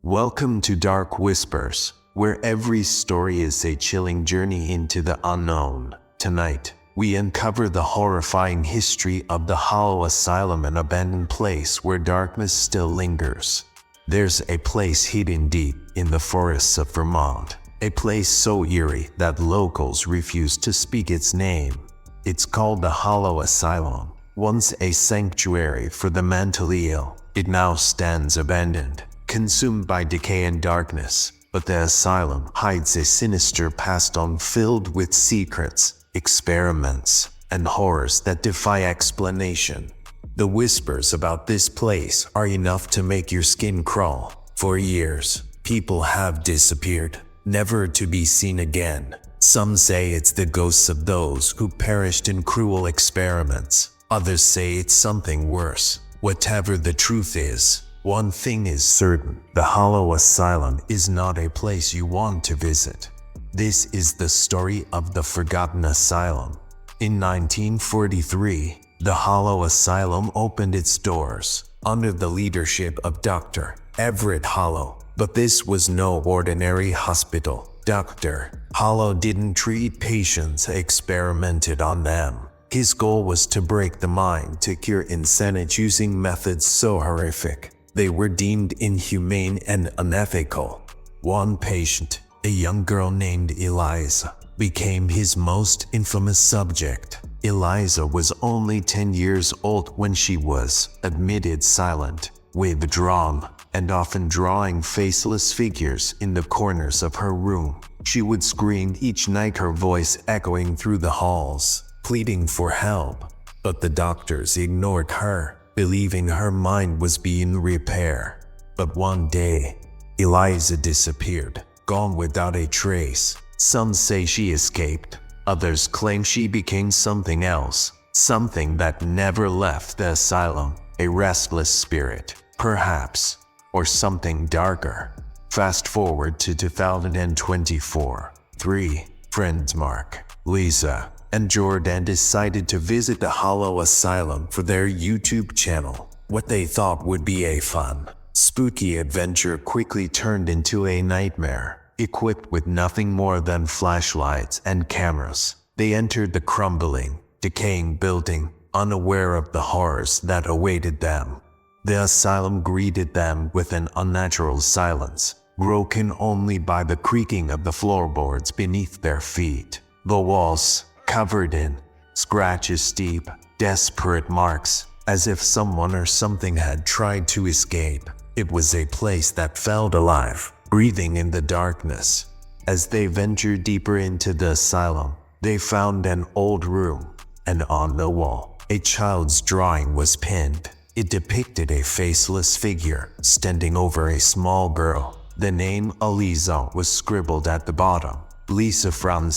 Welcome to Dark Whispers, where every story is a chilling journey into the unknown. Tonight, we uncover the horrifying history of the Hollow Asylum, an abandoned place where darkness still lingers. There's a place hidden deep in the forests of Vermont, a place so eerie that locals refuse to speak its name. It's called the Hollow Asylum. Once a sanctuary for the mentally ill, it now stands abandoned, consumed by decay and darkness. But the asylum hides a sinister past filled with secrets, experiments, and horrors that defy explanation. The whispers about this place are enough to make your skin crawl. For years, people have disappeared, never to be seen again. Some say it's the ghosts of those who perished in cruel experiments. Others say it's something worse. Whatever the truth is, one thing is certain: the Hollow Asylum is not a place you want to visit. This is the story of the Forgotten Asylum. In 1943, the Hollow Asylum opened its doors under the leadership of Dr. Avery Hollow. But this was no ordinary hospital. Dr. Hollow didn't treat patients, experimented on them. His goal was to break the mind, to cure insanity using methods so horrific they were deemed inhumane and unethical. One patient, a young girl named Eliza, became his most infamous subject. Eliza was only 10 years old when she was admitted, silent, withdrawn, and often drawing faceless figures in the corners of her room. She would scream each night, her voice echoing through the halls, pleading for help. But the doctors ignored her, believing her mind was beyond repair. But one day, Eliza disappeared, gone without a trace. Some say she escaped. Others claim she became something else, something that never left the asylum, a restless spirit, perhaps, or something darker. Fast forward to 2024. Three friends, Mark, Lisa, and Jordan, decided to visit the Hollow Asylum for their YouTube channel. What they thought would be a fun, spooky adventure quickly turned into a nightmare. Equipped with nothing more than flashlights and cameras, they entered the crumbling, decaying building, unaware of the horrors that awaited them. The asylum greeted them with an unnatural silence, broken only by the creaking of the floorboards beneath their feet. The walls, covered in scratches, deep, desperate marks, as if someone or something had tried to escape. It was a place that felt alive, breathing in the darkness. As they ventured deeper into the asylum, they found an old room, and on the wall, a child's drawing was pinned. It depicted a faceless figure standing over a small girl. The name Eliza was scribbled at the bottom. Lisa frowned,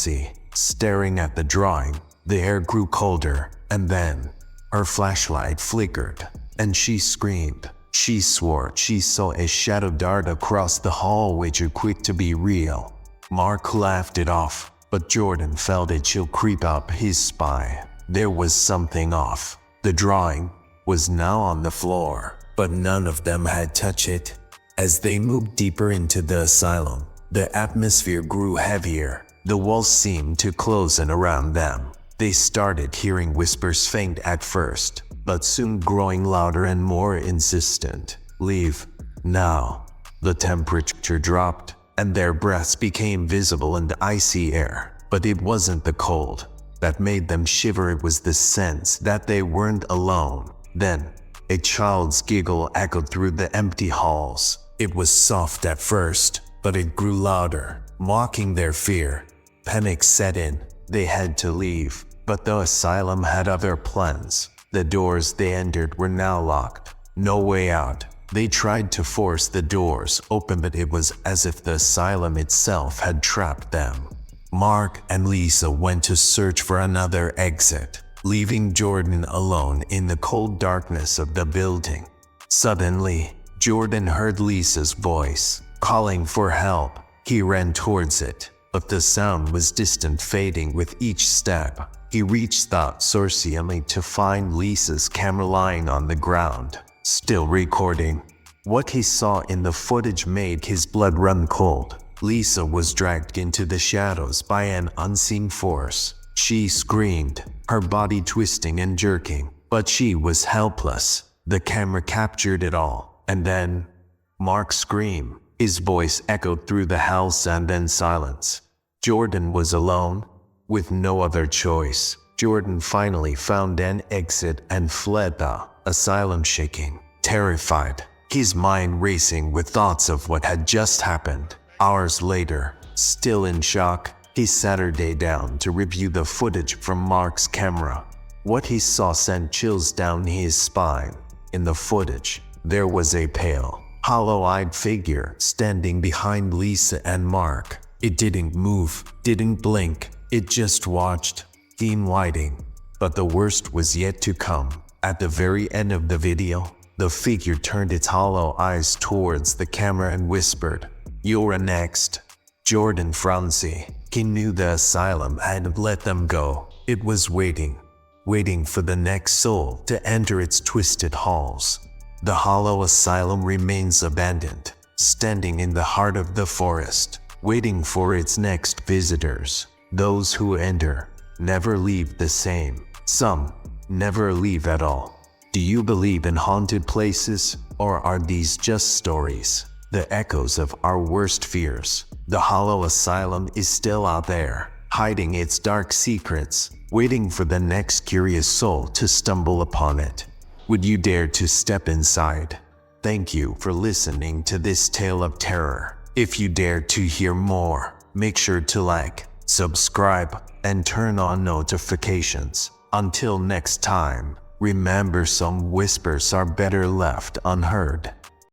staring at the drawing. The air grew colder, and then her flashlight flickered, and she screamed. She swore she saw a shadow dart across the hallway, too quick to be real. Mark laughed it off, but Jordan felt a chill creep up his spine. There was something off. The drawing was now on the floor, but none of them had touched it. As they moved deeper into the asylum, the atmosphere grew heavier. The walls seemed to close in around them. They started hearing whispers, faint at first, but soon growing louder and more insistent. "Leave, now." The temperature dropped, and their breaths became visible in the icy air. But it wasn't the cold that made them shiver, it was the sense that they weren't alone. Then, a child's giggle echoed through the empty halls. It was soft at first, but it grew louder, mocking their fear. Panic set in. They had to leave, but the asylum had other plans. The doors they entered were now locked. No way out. They tried to force the doors open, but it was as if the asylum itself had trapped them. Mark and Lisa went to search for another exit, leaving Jordan alone in the cold darkness of the building. Suddenly, Jordan heard Lisa's voice, calling for help. He ran towards it, but the sound was distant, fading with each step. He reached out sorceringly to find Lisa's camera lying on the ground, still recording. What he saw in the footage made his blood run cold. Lisa was dragged into the shadows by an unseen force. She screamed, her body twisting and jerking, but she was helpless. The camera captured it all. And then, Mark's scream. His voice echoed through the house and then silence. Jordan was alone, with no other choice. Jordan finally found an exit and fled the asylum, shaking, terrified, his mind racing with thoughts of what had just happened. Hours later, still in shock, he sat her day down to review the footage from Mark's camera. What he saw sent chills down his spine. In the footage, there was a pale, hollow-eyed figure standing behind Lisa and Mark. It didn't move, didn't blink, it just watched, keen waiting. But the worst was yet to come. At the very end of the video, the figure turned its hollow eyes towards the camera and whispered, "You're next." Jordan frowned. He knew the asylum hadn't let them go. It was waiting for the next soul to enter its twisted halls. The Hollow Asylum remains abandoned, standing in the heart of the forest, waiting for its next visitors. Those who enter never leave the same. Some never leave at all. Do you believe in haunted places, or are these just stories? The echoes of our worst fears. The Hollow Asylum is still out there, hiding its dark secrets, waiting for the next curious soul to stumble upon it. Would you dare to step inside? Thank you for listening to this tale of terror. If you dare to hear more, make sure to like, subscribe, and turn on notifications. Until next time, remember, some whispers are better left unheard.